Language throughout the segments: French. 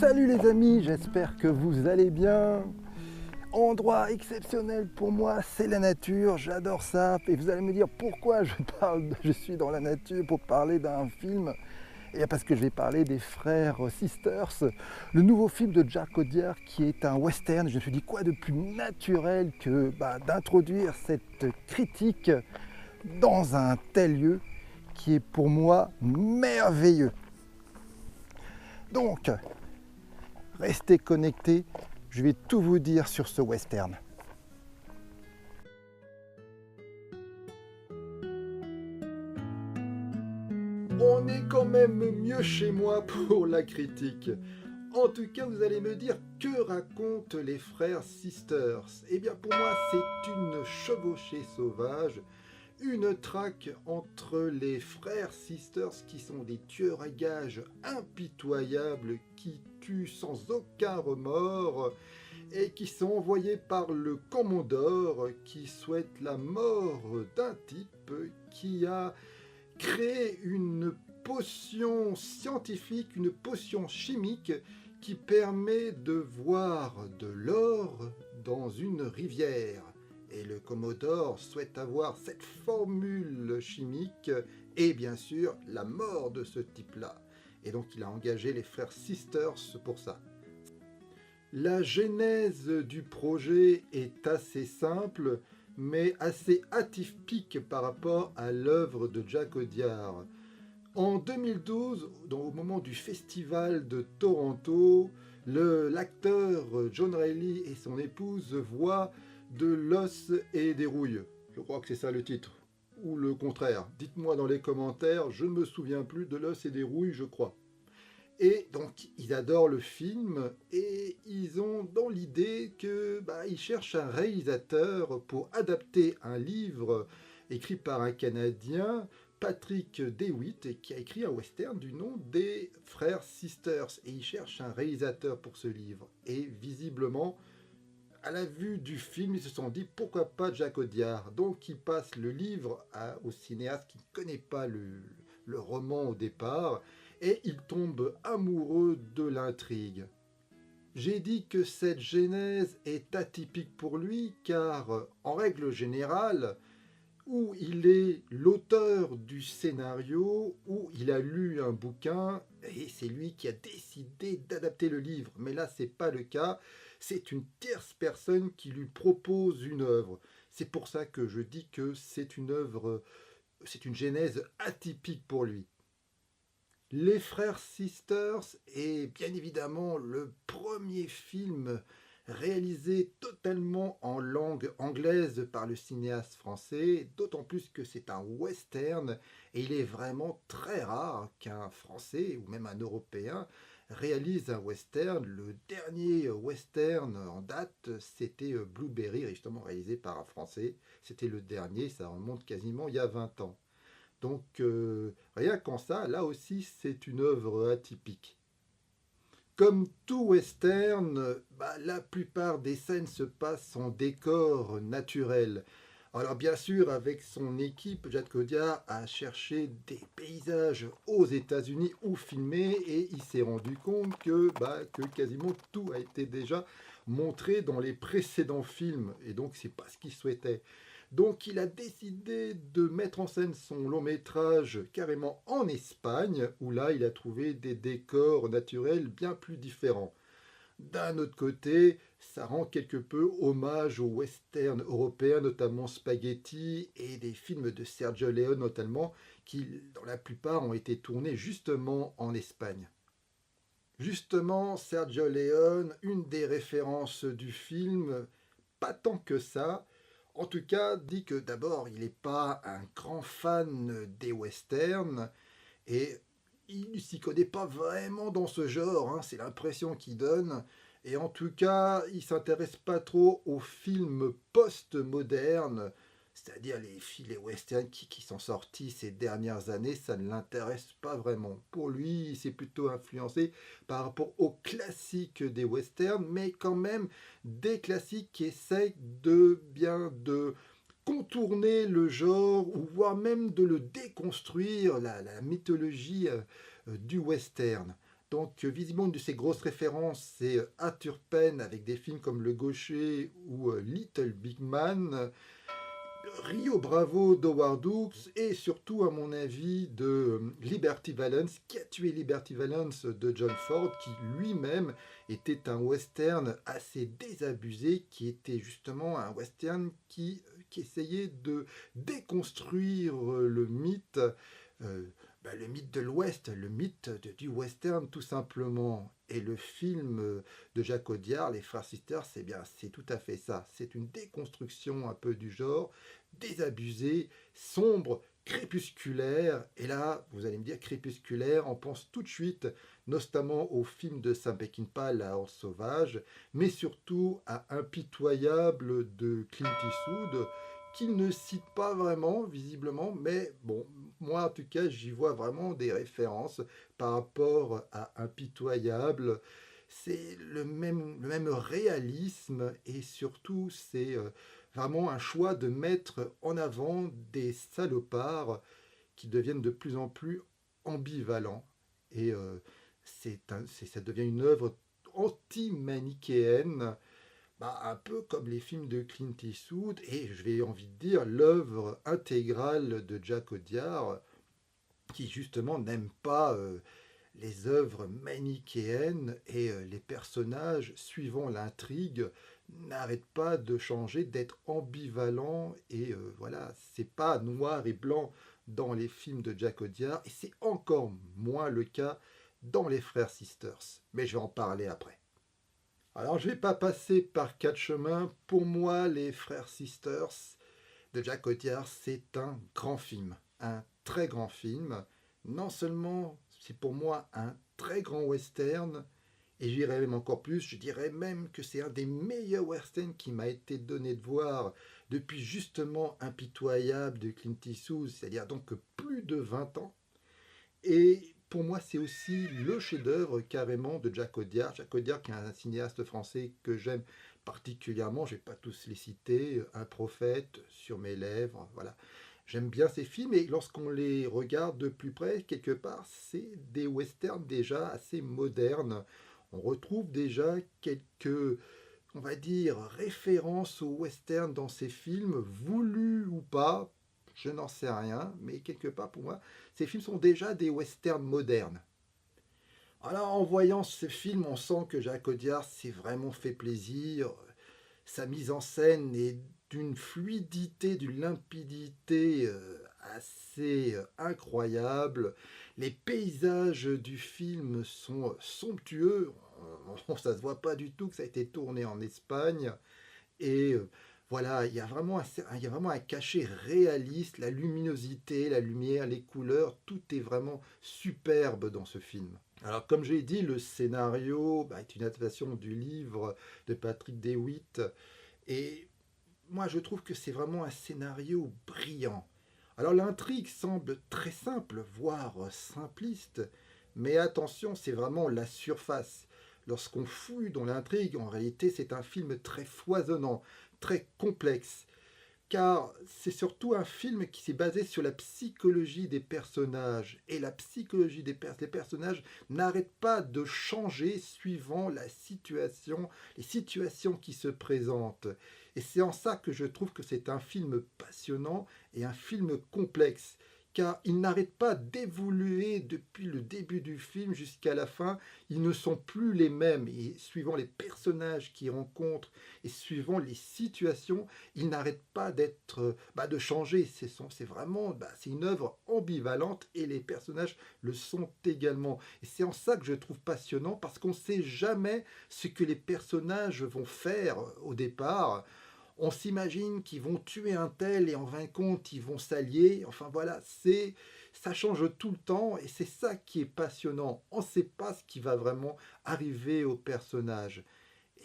Salut les amis, j'espère que vous allez bien. Endroit exceptionnel pour moi, c'est la nature, j'adore ça. Et vous allez me dire pourquoi je suis dans la nature pour parler d'un film. Et bien parce que je vais parler des frères Sisters, le nouveau film de Jack Audiard qui est un western. Je me suis dit quoi de plus naturel que d'introduire cette critique dans un tel lieu qui est pour moi merveilleux. Donc, restez connectés, je vais tout vous dire sur ce western. On est quand même mieux chez moi pour la critique. En tout cas, vous allez me dire que racontent les frères Sisters. Eh bien, pour moi, c'est une chevauchée sauvage, une traque entre les frères Sisters qui sont des tueurs à gages impitoyables qui tuent sans aucun remords et qui sont envoyés par le commandeur qui souhaite la mort d'un type qui a créé une potion scientifique, une potion chimique qui permet de voir de l'or dans une rivière. Et le Commodore souhaite avoir cette formule chimique et bien sûr la mort de ce type-là. Et donc il a engagé les frères Sisters pour ça. La genèse du projet est assez simple, mais assez atypique par rapport à l'œuvre de Jack Audiard. En 2012, au moment du festival de Toronto, l'acteur John Reilly et son épouse voient de l'os et des rouilles. Je crois que c'est ça le titre. Ou le contraire. Dites-moi dans les commentaires, je ne me souviens plus de l'os et des rouilles, je crois. Et donc, ils adorent le film et ils ont dans l'idée qu'ils cherchent un réalisateur pour adapter un livre écrit par un Canadien, Patrick DeWitt, qui a écrit un western du nom des frères Sisters. Et ils cherchent un réalisateur pour ce livre. Et visiblement, à la vue du film, ils se sont dit pourquoi pas Jack Audiard. Donc ils passent le livre au cinéaste qui ne connaît pas le roman au départ et il tombe amoureux de l'intrigue. J'ai dit que cette genèse est atypique pour lui car en règle générale, où il est l'auteur du scénario, où il a lu un bouquin et c'est lui qui a décidé d'adapter le livre. Mais là, c'est pas le cas. C'est une tierce personne qui lui propose une œuvre. C'est pour ça que je dis que c'est une œuvre, c'est une genèse atypique pour lui. Les frères Sisters est bien évidemment le premier film réalisé totalement en langue anglaise par le cinéaste français, d'autant plus que c'est un western et il est vraiment très rare qu'un Français ou même un Européen réalise un western. Le dernier western en date, c'était Blueberry, justement réalisé par un Français. C'était le dernier, ça remonte quasiment il y a 20 ans. Donc rien qu'en ça, là aussi c'est une œuvre atypique. Comme tout western, la plupart des scènes se passent en décor naturel. Alors bien sûr, avec son équipe, Jack Audiard a cherché des paysages aux États-Unis où filmer et il s'est rendu compte que quasiment tout a été déjà montré dans les précédents films et donc c'est pas ce qu'il souhaitait. Donc il a décidé de mettre en scène son long métrage carrément en Espagne, où là il a trouvé des décors naturels bien plus différents. D'un autre côté, ça rend quelque peu hommage aux westerns européens, notamment Spaghetti, et des films de Sergio Leone notamment, qui dans la plupart ont été tournés justement en Espagne. Justement, Sergio Leone, une des références du film, pas tant que ça, en tout cas, dit que d'abord, il n'est pas un grand fan des westerns et il ne s'y connaît pas vraiment dans ce genre, hein, c'est l'impression qu'il donne. Et en tout cas, il ne s'intéresse pas trop aux films post-modernes, c'est-à-dire les westerns qui sont sortis ces dernières années, ça ne l'intéresse pas vraiment. Pour lui, il s'est plutôt influencé par rapport aux classiques des westerns, mais quand même des classiques qui essayent de contourner le genre, ou voire même de le déconstruire, la mythologie du western. Donc, visiblement, une de ses grosses références, c'est Arthur Penn avec des films comme Le Gaucher ou Little Big Man, Rio Bravo d'Howard Hawks et surtout, à mon avis, de Liberty Valance, qui a tué Liberty Valance de John Ford, qui lui-même était un western assez désabusé, qui était justement un western qui essayait de déconstruire euh, le mythe de l'Ouest, le mythe du western tout simplement. Et le film de Jacques Audiard, Les Frères Sisters, c'est bien, c'est tout à fait ça. C'est une déconstruction un peu du genre, désabusé, sombre, crépusculaire. Et là, vous allez me dire crépusculaire, on pense tout de suite, notamment au film de Sam Peckinpah, La Horde Sauvage, mais surtout à Impitoyable de Clint Eastwood, qu'il ne cite pas vraiment, visiblement, mais bon, moi en tout cas, j'y vois vraiment des références par rapport à Impitoyable. C'est le même réalisme et surtout, c'est vraiment un choix de mettre en avant des salopards qui deviennent de plus en plus ambivalents. Et ça devient une œuvre anti-manichéenne, un peu comme les films de Clint Eastwood, et je vais envie de dire l'œuvre intégrale de Jacques Audiard, qui justement n'aime pas les œuvres manichéennes et les personnages, suivant l'intrigue, n'arrêtent pas de changer, d'être ambivalents, et voilà, c'est pas noir et blanc dans les films de Jacques Audiard, et c'est encore moins le cas dans Les Frères Sisters, mais je vais en parler après. Alors, je ne vais pas passer par quatre chemins. Pour moi, Les Frères Sisters de Jacques Audiard, c'est un grand film. Un très grand film. Non seulement c'est pour moi un très grand western, et j'irais même encore plus, je dirais même que c'est un des meilleurs westerns qui m'a été donné de voir depuis justement Impitoyable de Clint Eastwood, c'est-à-dire donc plus de 20 ans. Et pour moi, c'est aussi le chef-d'œuvre carrément de Jacques Audiard. Jacques Audiard, qui est un cinéaste français que j'aime particulièrement, je ne vais pas tous les citer, Un prophète, Sur mes lèvres, voilà. J'aime bien ces films et lorsqu'on les regarde de plus près, quelque part, c'est des westerns déjà assez modernes. On retrouve déjà quelques, on va dire, références au western dans ces films, voulus ou pas, je n'en sais rien, mais quelque part pour moi, ces films sont déjà des westerns modernes. Alors en voyant ce film, on sent que Jacques Audiard s'est vraiment fait plaisir. Sa mise en scène est d'une fluidité, d'une limpidité assez incroyable. Les paysages du film sont somptueux. Ça ne se voit pas du tout que ça a été tourné en Espagne. Et voilà, il y a vraiment un cachet réaliste, la luminosité, la lumière, les couleurs, tout est vraiment superbe dans ce film. Alors, comme j'ai dit, le scénario est une adaptation du livre de Patrick DeWitt. Et moi, je trouve que c'est vraiment un scénario brillant. Alors, l'intrigue semble très simple, voire simpliste. Mais attention, c'est vraiment la surface. Lorsqu'on fouille dans l'intrigue, en réalité, c'est un film très foisonnant, très complexe, car c'est surtout un film qui s'est basé sur la psychologie des personnages. Et la psychologie des personnages n'arrête pas de changer suivant la situation, les situations qui se présentent. Et c'est en ça que je trouve que c'est un film passionnant et un film complexe, car il n'arrête pas d'évoluer depuis le début du film jusqu'à la fin. Ils ne sont plus les mêmes, et suivant les personnages qu'ils rencontrent et suivant les situations, ils n'arrêtent pas de changer. C'est vraiment, c'est une œuvre ambivalente et les personnages le sont également. Et c'est en ça que je trouve passionnant, parce qu'on ne sait jamais ce que les personnages vont faire au départ. On s'imagine qu'ils vont tuer un tel et en fin de compte ils vont s'allier. Enfin voilà, ça change tout le temps et c'est ça qui est passionnant. On ne sait pas ce qui va vraiment arriver au personnage.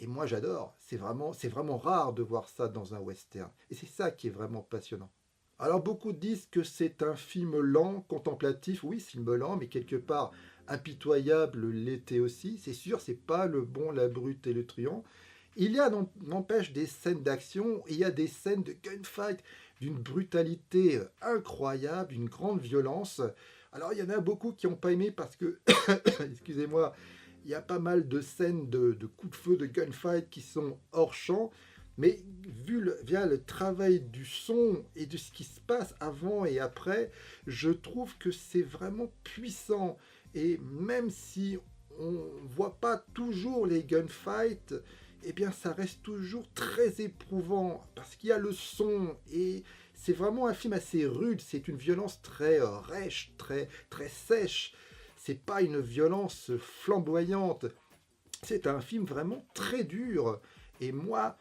Et moi j'adore, c'est vraiment rare de voir ça dans un western. Et c'est ça qui est vraiment passionnant. Alors beaucoup disent que c'est un film lent, contemplatif. Oui, film lent, mais quelque part impitoyable l'était aussi. C'est sûr, c'est pas le bon, la brute et le truand. Il y a n'empêche des scènes d'action, il y a des scènes de gunfight d'une brutalité incroyable, d'une grande violence. Alors, il y en a beaucoup qui n'ont pas aimé parce que, excusez-moi, il y a pas mal de scènes de coups de feu, de gunfight qui sont hors champ. Mais via le travail du son et de ce qui se passe avant et après, je trouve que c'est vraiment puissant. Et même si on ne voit pas toujours les gunfights, eh bien ça reste toujours très éprouvant parce qu'il y a le son et c'est vraiment un film assez rude. C'est une violence très rêche, très sèche. C'est pas une violence flamboyante. C'est un film vraiment très dur. Et moi,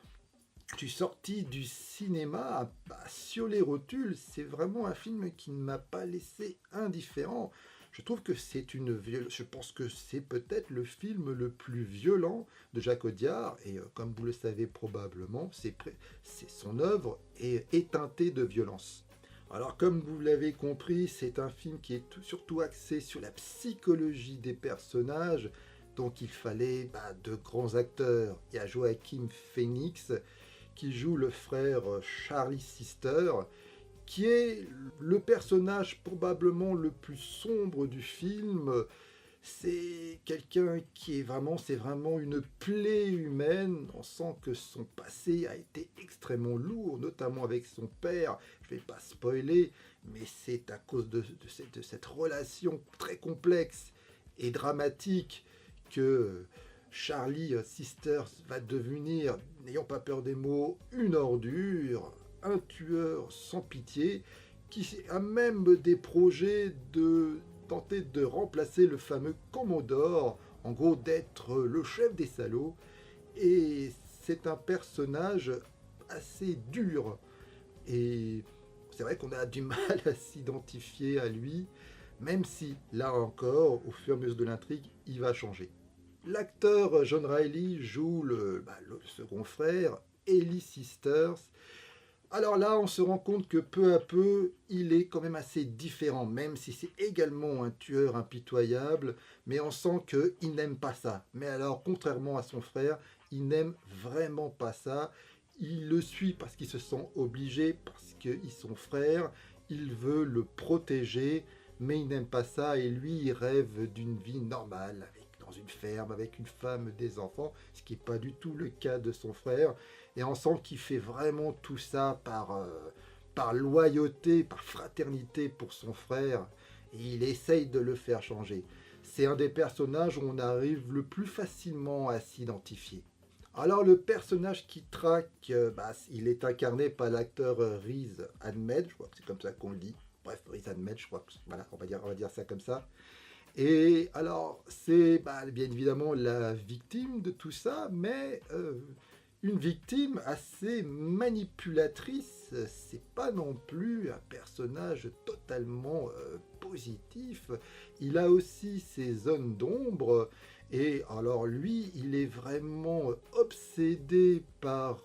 je suis sorti du cinéma sur les rotules. C'est vraiment un film qui ne m'a pas laissé indifférent. Je trouve que je pense que c'est peut-être le film le plus violent de Jacques Audiard. Et comme vous le savez probablement, son œuvre est teintée de violence. Alors comme vous l'avez compris, c'est un film qui est surtout axé sur la psychologie des personnages. Donc il fallait de grands acteurs. Il y a Joaquin Phoenix qui joue le frère Charlie Sister, qui est le personnage probablement le plus sombre du film. C'est quelqu'un c'est vraiment une plaie humaine. On sent que son passé a été extrêmement lourd, notamment avec son père. Je ne vais pas spoiler, mais c'est à cause de cette relation très complexe et dramatique que Charlie Sisters va devenir, n'ayons pas peur des mots, une ordure, un tueur sans pitié, qui a même des projets de tenter de remplacer le fameux Commodore, en gros d'être le chef des salauds. Et c'est un personnage assez dur. Et c'est vrai qu'on a du mal à s'identifier à lui, même si, là encore, au fur et à mesure de l'intrigue, il va changer. L'acteur John Reilly joue le second frère, Ellie Sisters. Alors là, on se rend compte que peu à peu, il est quand même assez différent, même si c'est également un tueur impitoyable, mais on sent qu'il n'aime pas ça. Mais alors, contrairement à son frère, il n'aime vraiment pas ça. Il le suit parce qu'il se sent obligé, parce qu'ils sont frères, il veut le protéger, mais il n'aime pas ça, et lui, il rêve d'une vie normale, dans une ferme, avec une femme, des enfants, ce qui n'est pas du tout le cas de son frère. Et on sent qu'il fait vraiment tout ça par loyauté, par fraternité pour son frère. Et il essaye de le faire changer. C'est un des personnages où on arrive le plus facilement à s'identifier. Alors le personnage qui traque, il est incarné par l'acteur Riz Ahmed, je crois que c'est comme ça qu'on le dit. Bref, Riz Ahmed, je crois que voilà, on va dire ça comme ça. Et alors, c'est bien évidemment la victime de tout ça, mais une victime assez manipulatrice. C'est pas non plus un personnage totalement positif. Il a aussi ses zones d'ombre. Et alors lui, il est vraiment obsédé par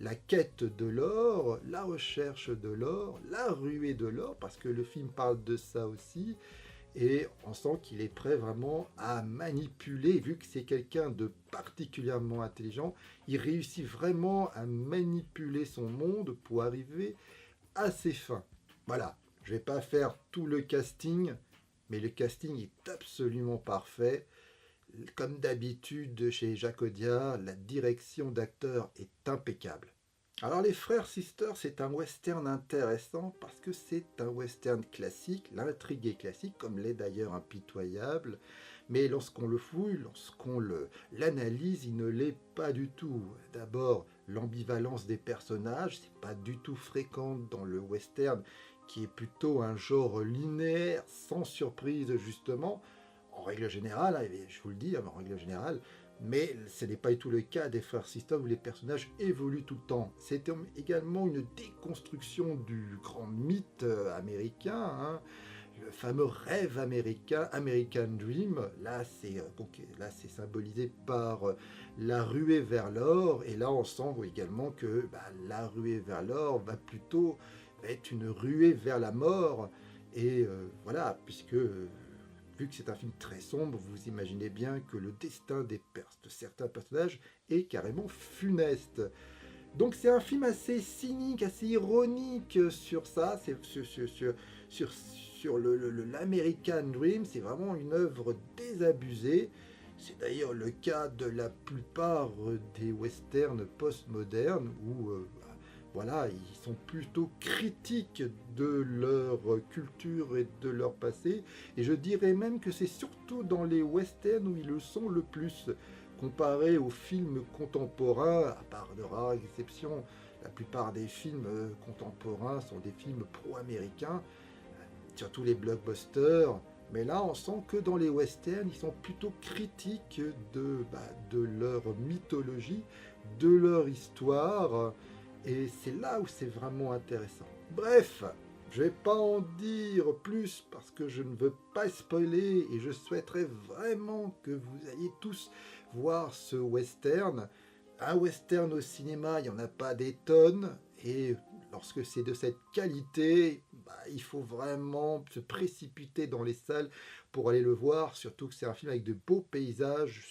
la quête de l'or, la recherche de l'or, la ruée de l'or, parce que le film parle de ça aussi. Et on sent qu'il est prêt vraiment à manipuler, vu que c'est quelqu'un de particulièrement intelligent, il réussit vraiment à manipuler son monde pour arriver à ses fins. Voilà, je ne vais pas faire tout le casting, mais le casting est absolument parfait. Comme d'habitude chez Jacques Audiard, la direction d'acteur est impeccable. Alors les Frères Sisters, c'est un western intéressant parce que c'est un western classique, l'intrigue est classique, comme l'est d'ailleurs Impitoyable, mais lorsqu'on le fouille, l'analyse, il ne l'est pas du tout. D'abord, l'ambivalence des personnages, c'est pas du tout fréquent dans le western, qui est plutôt un genre linéaire, sans surprise justement, en règle générale, je vous le dis, en règle générale, mais ce n'est pas du tout le cas des Frères Sisters où les personnages évoluent tout le temps. C'est également une déconstruction du grand mythe américain, hein, le fameux rêve américain, American Dream. Là, c'est symbolisé par la ruée vers l'or. Et là, on sent également que la ruée vers l'or va plutôt être une ruée vers la mort. Et voilà, puisque vu que c'est un film très sombre, vous imaginez bien que le destin de certains personnages est carrément funeste. Donc c'est un film assez cynique, assez ironique sur ça, sur l'American Dream, c'est vraiment une œuvre désabusée. C'est d'ailleurs le cas de la plupart des westerns postmodernes où voilà, ils sont plutôt critiques de leur culture et de leur passé. Et je dirais même que c'est surtout dans les westerns où ils le sont le plus. Comparé aux films contemporains, à part de rares exceptions, la plupart des films contemporains sont des films pro-américains, surtout les blockbusters. Mais là, on sent que dans les westerns, ils sont plutôt critiques de leur mythologie, de leur histoire. Et c'est là où c'est vraiment intéressant. Bref, je ne vais pas en dire plus parce que je ne veux pas spoiler et je souhaiterais vraiment que vous ayez tous voir ce western. Un western au cinéma, il n'y en a pas des tonnes et lorsque c'est de cette qualité, il faut vraiment se précipiter dans les salles pour aller le voir, surtout que c'est un film avec de beaux paysages,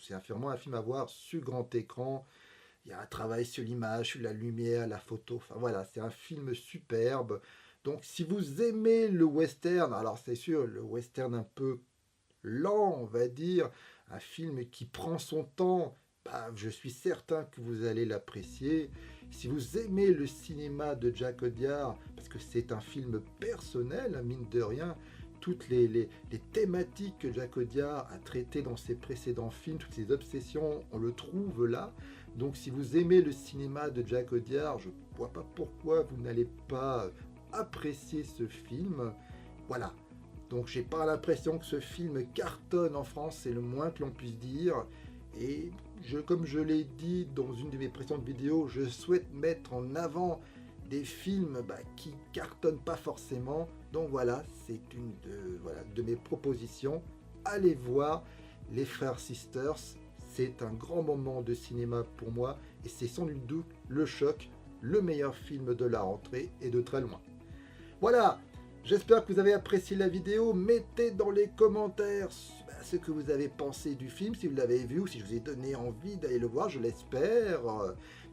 c'est vraiment un film à voir sur grand écran. Il y a un travail sur l'image, sur la lumière, la photo. Enfin voilà, c'est un film superbe. Donc si vous aimez le western, alors c'est sûr, le western un peu lent, on va dire, un film qui prend son temps, je suis certain que vous allez l'apprécier. Si vous aimez le cinéma de Jacques Audiard, parce que c'est un film personnel, mine de rien, toutes les thématiques que Jacques Audiard a traitées dans ses précédents films, toutes ses obsessions, on le trouve là. Donc si vous aimez le cinéma de Jacques Audiard, je ne vois pas pourquoi vous n'allez pas apprécier ce film. Voilà. Donc j'ai pas l'impression que ce film cartonne en France, c'est le moins que l'on puisse dire. Et comme je l'ai dit dans une de mes précédentes vidéos, je souhaite mettre en avant des films qui cartonnent pas forcément. Donc voilà, c'est une de mes propositions. Allez voir Les Frères Sisters. C'est un grand moment de cinéma pour moi et c'est sans nul doute le choc, le meilleur film de la rentrée et de très loin. Voilà, j'espère que vous avez apprécié la vidéo. Mettez dans les commentaires ce que vous avez pensé du film, si vous l'avez vu ou si je vous ai donné envie d'aller le voir, je l'espère.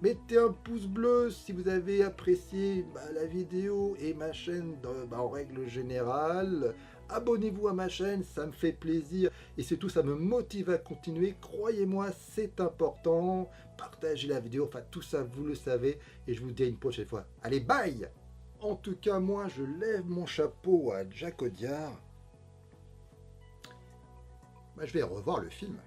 Mettez un pouce bleu si vous avez apprécié la vidéo et ma chaîne en règle générale. Abonnez-vous à ma chaîne, ça me fait plaisir et surtout ça me motive à continuer. Croyez-moi, c'est important. Partagez la vidéo, enfin tout ça vous le savez et je vous dis à une prochaine fois. Allez, bye! En tout cas, moi, je lève mon chapeau à Jacques Audiard. Je vais revoir le film.